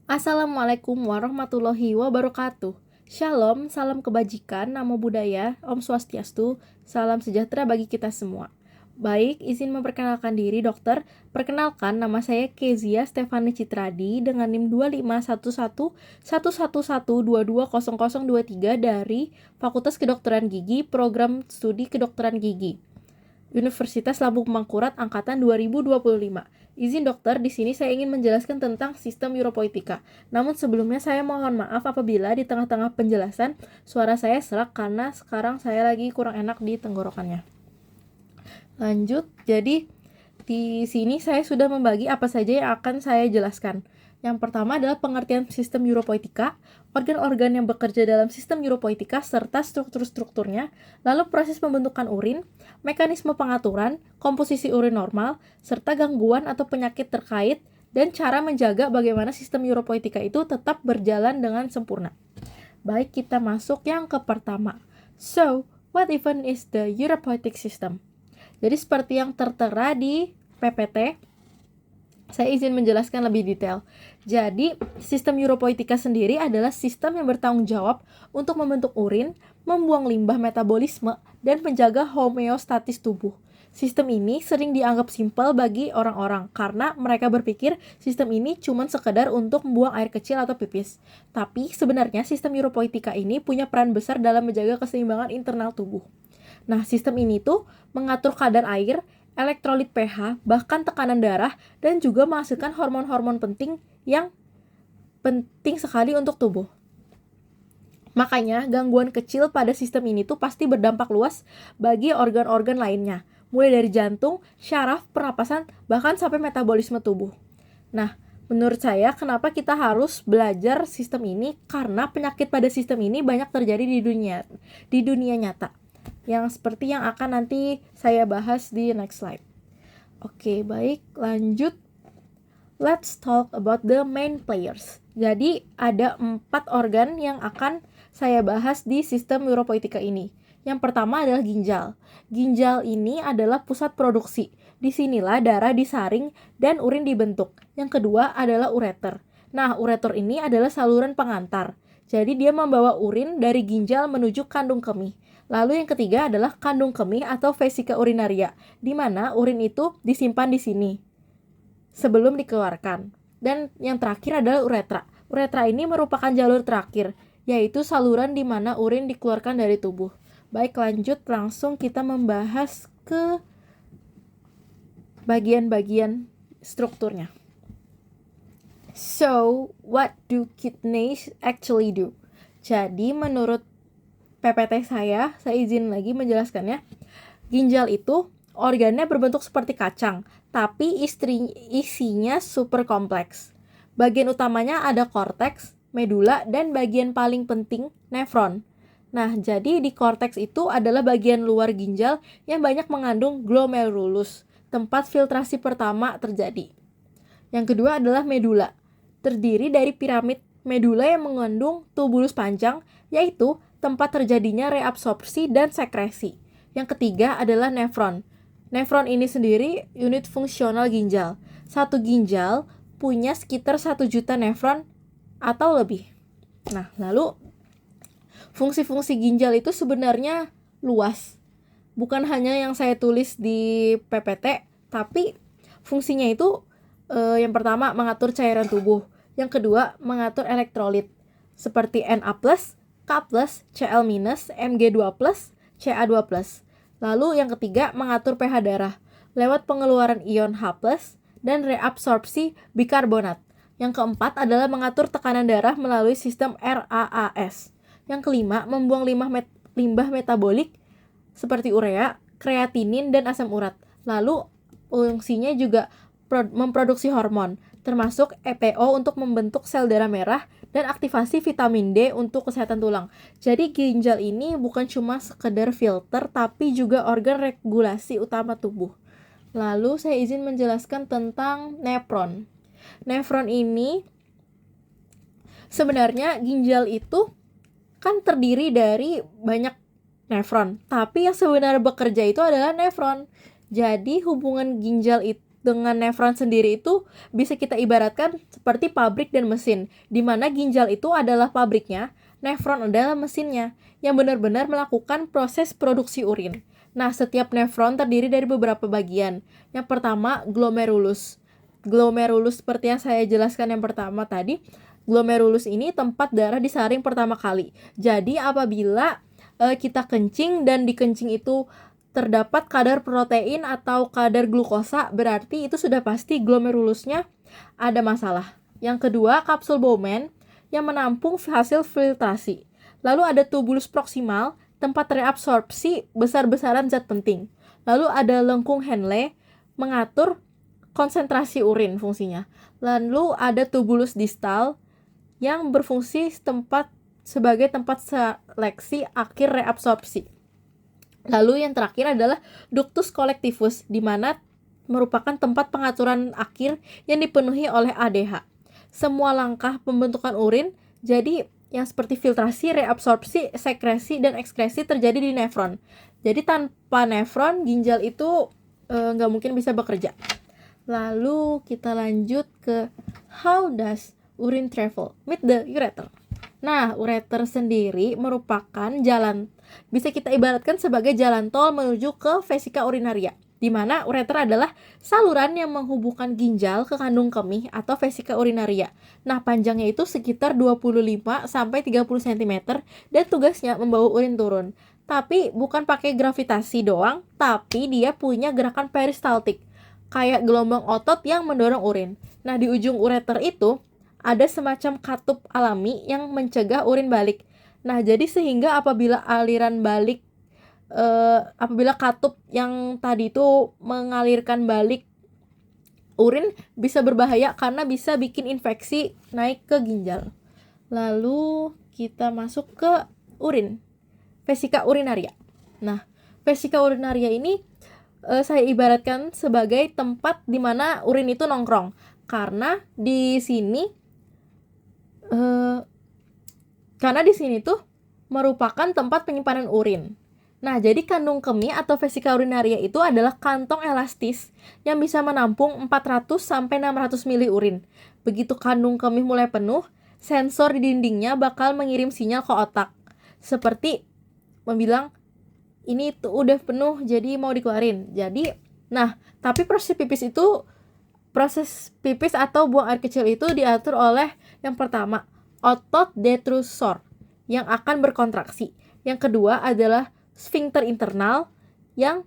Assalamualaikum warahmatullahi wabarakatuh. Shalom, salam kebajikan, namo buddhaya, Om Swastiastu, salam sejahtera bagi kita semua. Baik, izin memperkenalkan diri dokter. Perkenalkan, nama saya Kezia Stefani Citradi dengan NIM 25111111220023 dari Fakultas Kedokteran Gigi, Program Studi Kedokteran Gigi, Universitas Lambung Mangkurat Angkatan 2025. Izin dokter, di sini saya ingin menjelaskan tentang sistem uropoetika. Namun sebelumnya saya mohon maaf apabila di tengah-tengah penjelasan suara saya serak karena sekarang saya lagi kurang enak di tenggorokannya. Lanjut, jadi di sini saya sudah membagi apa saja yang akan saya jelaskan. Yang pertama adalah pengertian sistem uropoetika, organ-organ yang bekerja dalam sistem uropoetika serta struktur-strukturnya, lalu proses pembentukan urin, mekanisme pengaturan, komposisi urin normal, serta gangguan atau penyakit terkait, dan cara menjaga bagaimana sistem uropoetika itu tetap berjalan dengan sempurna. Baik, kita masuk yang ke pertama. So, what even is the uropoietic system? Jadi seperti yang tertera di PPT, saya izin menjelaskan lebih detail. Jadi, sistem uropoetika sendiri adalah sistem yang bertanggung jawab untuk membentuk urin, membuang limbah metabolisme, dan menjaga homeostatis tubuh. Sistem ini sering dianggap simpel bagi orang-orang karena mereka berpikir sistem ini cuma sekedar untuk membuang air kecil atau pipis. Tapi sebenarnya sistem uropoetika ini punya peran besar dalam menjaga keseimbangan internal tubuh. Nah, sistem ini tuh mengatur kadar air, elektrolit pH, bahkan tekanan darah, dan juga menghasilkan hormon-hormon penting yang penting sekali untuk tubuh. Makanya, gangguan kecil pada sistem ini tuh pasti berdampak luas bagi organ-organ lainnya, mulai dari jantung, syaraf, pernapasan, bahkan sampai metabolisme tubuh. Nah, menurut saya kenapa kita harus belajar sistem ini? Karena penyakit pada sistem ini banyak terjadi di dunia nyata. Yang seperti yang akan nanti saya bahas di next slide. Oke, baik, lanjut. Let's talk about the main players. Jadi, ada 4 organ yang akan saya bahas di sistem uropoetika ini. Yang pertama adalah ginjal. Ginjal ini adalah pusat produksi. Disinilah darah disaring dan urin dibentuk. Yang kedua adalah ureter. Nah, ureter ini adalah saluran pengantar. Jadi, dia membawa urin dari ginjal menuju kandung kemih. Lalu yang ketiga adalah kandung kemih atau vesika urinaria, di mana urin itu disimpan di sini sebelum dikeluarkan. Dan yang terakhir adalah uretra. Uretra ini merupakan jalur terakhir, yaitu saluran di mana urin dikeluarkan dari tubuh. Baik, lanjut langsung kita membahas ke bagian-bagian strukturnya. So, what do kidneys actually do? Jadi, menurut PPT saya izin lagi menjelaskannya. Ginjal itu organnya berbentuk seperti kacang, tapi isinya super kompleks. Bagian utamanya ada korteks, medula, dan bagian paling penting, nefron. Nah, jadi di korteks itu adalah bagian luar ginjal yang banyak mengandung glomerulus, tempat filtrasi pertama terjadi. Yang kedua adalah medula, terdiri dari piramid medula yang mengandung tubulus panjang, yaitu tempat terjadinya reabsorpsi dan sekresi. Yang ketiga adalah nefron. Nefron ini sendiri unit fungsional ginjal. Satu ginjal punya sekitar 1 juta nefron atau lebih. Nah, lalu fungsi-fungsi ginjal itu sebenarnya luas. Bukan hanya yang saya tulis di PPT, tapi fungsinya itu yang pertama mengatur cairan tubuh. Yang kedua mengatur elektrolit seperti Na+, K+, Cl-, Mg2+, Ca2+. Lalu yang ketiga mengatur pH darah lewat pengeluaran ion H+, dan reabsorpsi bikarbonat. Yang keempat adalah mengatur tekanan darah melalui sistem RAAS. Yang kelima membuang limbah metabolik seperti urea, kreatinin, dan asam urat. Lalu fungsinya juga memproduksi hormon, termasuk EPO untuk membentuk sel darah merah dan aktivasi vitamin D untuk kesehatan tulang. Jadi ginjal ini bukan cuma sekedar filter, tapi juga organ regulasi utama tubuh. Lalu saya izin menjelaskan tentang nefron. Nefron ini sebenarnya ginjal itu kan terdiri dari banyak nefron, tapi yang sebenarnya bekerja itu adalah nefron. Jadi hubungan ginjal dengan nefron sendiri itu bisa kita ibaratkan seperti pabrik dan mesin, di mana ginjal itu adalah pabriknya, nefron adalah mesinnya, yang benar-benar melakukan proses produksi urin. Nah, setiap nefron terdiri dari beberapa bagian. Yang pertama, glomerulus. Glomerulus seperti yang saya jelaskan yang pertama tadi, glomerulus ini tempat darah disaring pertama kali. Jadi, apabila kita kencing dan di kencing itu terdapat kadar protein atau kadar glukosa, berarti itu sudah pasti glomerulusnya ada masalah. Yang kedua, kapsul Bowman yang menampung hasil filtrasi. Lalu ada tubulus proksimal, tempat reabsorpsi besar-besaran zat penting. Lalu ada lengkung Henle, mengatur konsentrasi urin fungsinya. Lalu ada tubulus distal yang berfungsi sebagai tempat seleksi akhir reabsorpsi. Lalu yang terakhir adalah ductus collectivus, di mana merupakan tempat pengaturan akhir yang dipenuhi oleh ADH. Semua langkah pembentukan urin, jadi yang seperti filtrasi, reabsorpsi, sekresi, dan ekskresi terjadi di nefron. Jadi tanpa nefron, ginjal itu nggak mungkin bisa bekerja. Lalu kita lanjut ke how does urine travel? Meet the ureter. Nah, ureter sendiri merupakan jalan, bisa kita ibaratkan sebagai jalan tol menuju ke vesika urinaria, di mana ureter adalah saluran yang menghubungkan ginjal ke kandung kemih atau vesika urinaria. Nah, panjangnya itu sekitar 25-30 cm dan tugasnya membawa urin turun. Tapi bukan pakai gravitasi doang, tapi dia punya gerakan peristaltik, kayak gelombang otot yang mendorong urin. Nah, di ujung ureter itu ada semacam katup alami yang mencegah urin balik. Nah, jadi sehingga apabila apabila katup yang tadi itu mengalirkan balik urin bisa berbahaya karena bisa bikin infeksi naik ke ginjal. Lalu kita masuk ke urin, vesika urinaria. Nah, vesika urinaria ini saya ibaratkan sebagai tempat di mana urin itu nongkrong, karena di sini tuh merupakan tempat penyimpanan urin. Nah, jadi kandung kemih atau vesika urinaria itu adalah kantong elastis yang bisa menampung 400-600 mili urin. Begitu kandung kemih mulai penuh, sensor di dindingnya bakal mengirim sinyal ke otak, seperti membilang, ini tuh udah penuh, jadi mau dikeluarin. Tapi proses pipis atau buang air kecil itu diatur oleh yang pertama, otot detrusor yang akan berkontraksi. Yang kedua adalah sphincter internal yang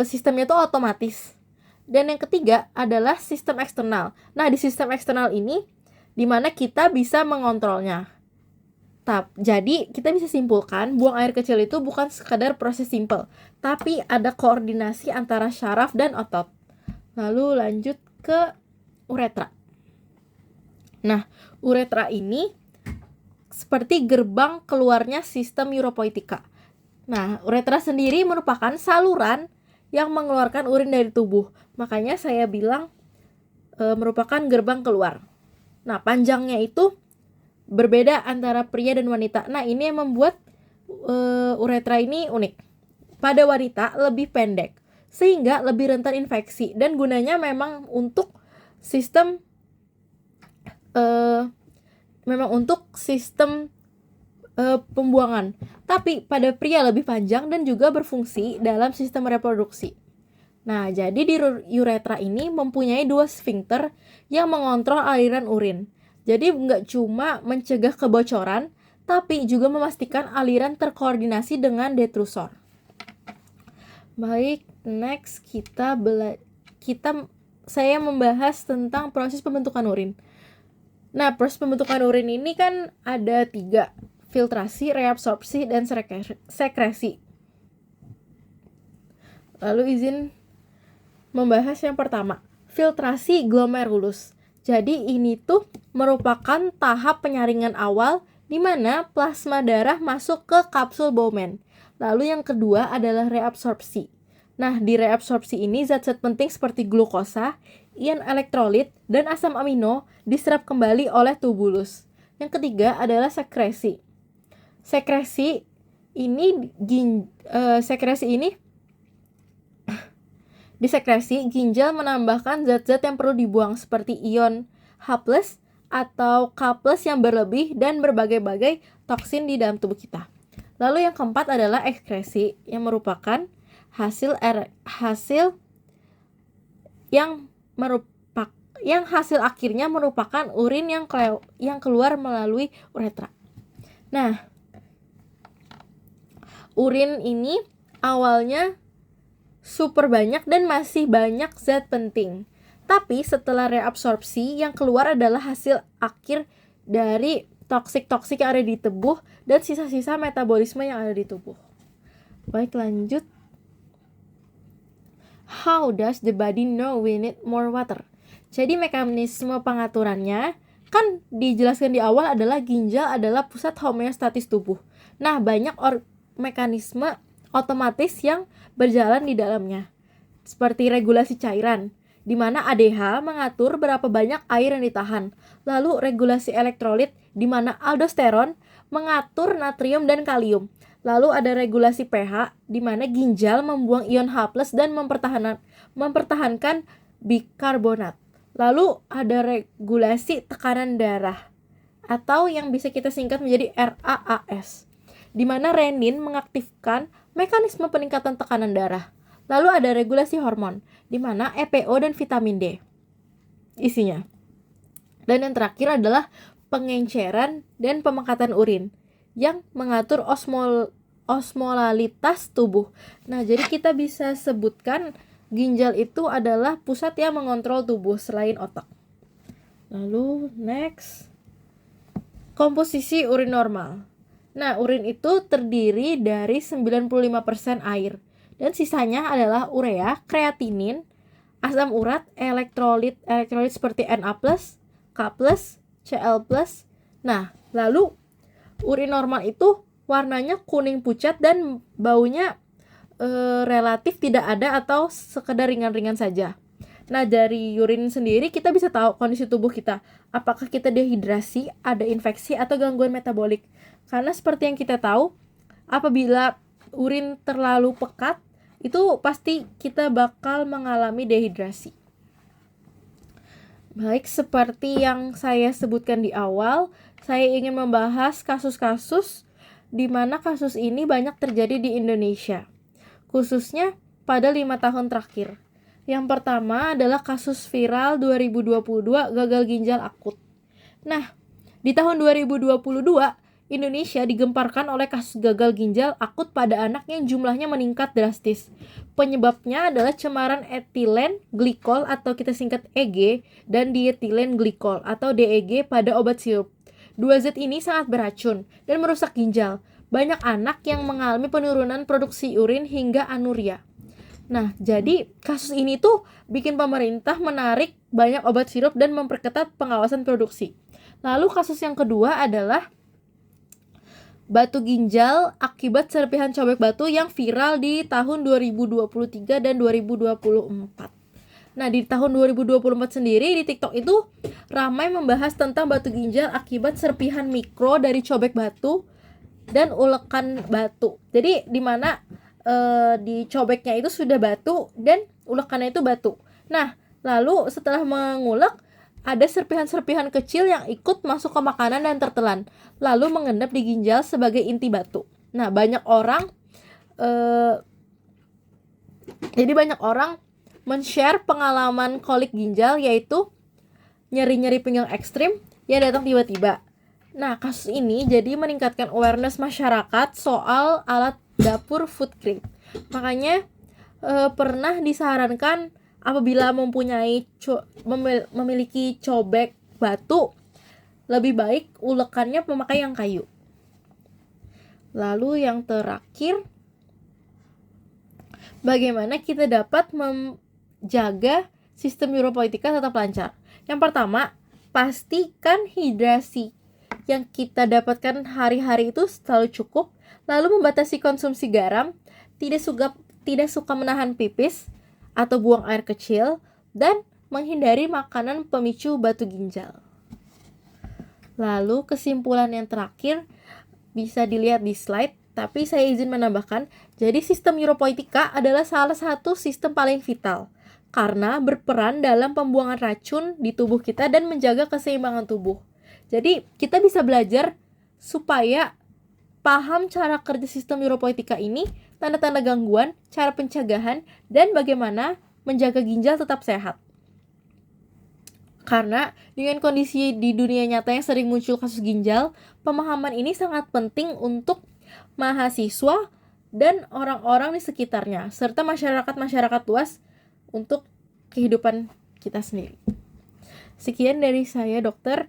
sistemnya itu otomatis. Dan yang ketiga adalah sistem eksternal. Nah, di sistem eksternal ini di mana kita bisa mengontrolnya. Jadi kita bisa simpulkan buang air kecil itu bukan sekadar proses simpel, tapi ada koordinasi antara syaraf dan otot. Lalu lanjut ke uretra. Nah, uretra ini seperti gerbang keluarnya sistem uropoietika. Nah, uretra sendiri merupakan saluran yang mengeluarkan urin dari tubuh. Makanya saya bilang merupakan gerbang keluar. Nah, panjangnya itu berbeda antara pria dan wanita. Nah, ini yang membuat uretra ini unik. Pada wanita lebih pendek, sehingga lebih rentan infeksi, dan gunanya memang untuk sistem pembuangan. Tapi pada pria lebih panjang dan juga berfungsi dalam sistem reproduksi. Nah, jadi di uretra ini mempunyai 2 sphincter yang mengontrol aliran urin. Jadi nggak cuma mencegah kebocoran, tapi juga memastikan aliran terkoordinasi dengan detrusor. Baik, next saya membahas tentang proses pembentukan urin. Nah, proses pembentukan urin ini kan ada 3, filtrasi, reabsorpsi, dan sekresi. Lalu izin membahas yang pertama, filtrasi glomerulus. Jadi ini tuh merupakan tahap penyaringan awal di mana plasma darah masuk ke kapsul Bowman. Lalu yang kedua adalah reabsorpsi. Nah, di reabsorpsi ini zat-zat penting seperti glukosa, ion elektrolit, dan asam amino diserap kembali oleh tubulus. Yang ketiga adalah sekresi. Sekresi ini disekresi, ginjal menambahkan zat-zat yang perlu dibuang seperti ion H+ atau K+ yang berlebih dan berbagai-bagai toksin di dalam tubuh kita. Lalu yang keempat adalah ekskresi yang merupakan hasil hasil akhirnya merupakan urin yang keluar melalui uretra. Nah, urin ini awalnya super banyak dan masih banyak zat penting. Tapi setelah reabsorpsi, yang keluar adalah hasil akhir dari toksik-toksik yang ada di tubuh dan sisa-sisa metabolisme yang ada di tubuh. Baik, lanjut. How does the body know we need more water? Jadi mekanisme pengaturannya kan dijelaskan di awal adalah ginjal adalah pusat homeostatis tubuh. Nah, banyak mekanisme otomatis yang berjalan di dalamnya. Seperti regulasi cairan, di mana ADH mengatur berapa banyak air yang ditahan. Lalu regulasi elektrolit, di mana aldosteron mengatur natrium dan kalium. Lalu ada regulasi pH, di mana ginjal membuang ion H+ dan mempertahankan bikarbonat. Lalu ada regulasi tekanan darah, atau yang bisa kita singkat menjadi RAAS, di mana renin mengaktifkan mekanisme peningkatan tekanan darah. Lalu ada regulasi hormon, di mana EPO dan vitamin D isinya. Dan yang terakhir adalah pengenceran dan pemekatan urin yang mengatur osmolalitas tubuh. Nah, jadi kita bisa sebutkan ginjal itu adalah pusat yang mengontrol tubuh selain otak. Lalu next, komposisi urin normal. Nah, urin itu terdiri dari 95% air dan sisanya adalah urea, kreatinin, asam urat, elektrolit seperti Na+, K+, Cl+. Nah, lalu urin normal itu warnanya kuning pucat dan baunya relatif tidak ada atau sekedar ringan-ringan saja. Nah, dari urin sendiri kita bisa tahu kondisi tubuh kita. Apakah kita dehidrasi, ada infeksi, atau gangguan metabolik. Karena seperti yang kita tahu, apabila urin terlalu pekat, itu pasti kita bakal mengalami dehidrasi. Baik, seperti yang saya sebutkan di awal, saya ingin membahas kasus-kasus di mana kasus ini banyak terjadi di Indonesia, khususnya pada 5 tahun terakhir. Yang pertama adalah kasus viral 2022 gagal ginjal akut. Nah, di tahun 2022, Indonesia digemparkan oleh kasus gagal ginjal akut pada anak yang jumlahnya meningkat drastis. Penyebabnya adalah cemaran etilen glikol atau kita singkat EG dan dietilen glikol atau DEG pada obat sirup. Dua zat ini sangat beracun dan merusak ginjal. Banyak anak yang mengalami penurunan produksi urin hingga anuria. Nah, jadi kasus ini tuh bikin pemerintah menarik banyak obat sirup dan memperketat pengawasan produksi. Lalu kasus yang kedua adalah batu ginjal akibat serpihan cobek batu yang viral di tahun 2023 dan 2024. Nah, di tahun 2024 sendiri di TikTok itu ramai membahas tentang batu ginjal akibat serpihan mikro dari cobek batu dan ulekan batu. Jadi di mana di cobeknya itu sudah batu dan ulekannya itu batu. Nah, lalu setelah mengulek ada serpihan-serpihan kecil yang ikut masuk ke makanan dan tertelan, lalu mengendap di ginjal sebagai inti batu. Nah, banyak orang men-share pengalaman kolik ginjal, yaitu nyeri-nyeri pinggang ekstrim yang datang tiba-tiba. Nah, kasus ini jadi meningkatkan awareness masyarakat soal alat dapur food grade. Makanya pernah disarankan apabila memiliki cobek batu, lebih baik ulekannya memakai yang kayu. Lalu yang terakhir, bagaimana kita dapat menjaga sistem uropoietika tetap lancar? Yang pertama, pastikan hidrasi yang kita dapatkan hari-hari itu selalu cukup. Lalu membatasi konsumsi garam, tidak suka menahan pipis atau buang air kecil, dan menghindari makanan pemicu batu ginjal. Lalu kesimpulan yang terakhir bisa dilihat di slide. Tapi saya izin menambahkan, jadi sistem Europoietica adalah salah satu sistem paling vital karena berperan dalam pembuangan racun di tubuh kita dan menjaga keseimbangan tubuh. Jadi kita bisa belajar supaya paham cara kerja sistem Europoietica ini, tanda-tanda gangguan, cara pencegahan, dan bagaimana menjaga ginjal tetap sehat. Karena dengan kondisi di dunia nyata yang sering muncul kasus ginjal, pemahaman ini sangat penting untuk mahasiswa dan orang-orang di sekitarnya, serta masyarakat-masyarakat luas untuk kehidupan kita sendiri. Sekian dari saya, dokter.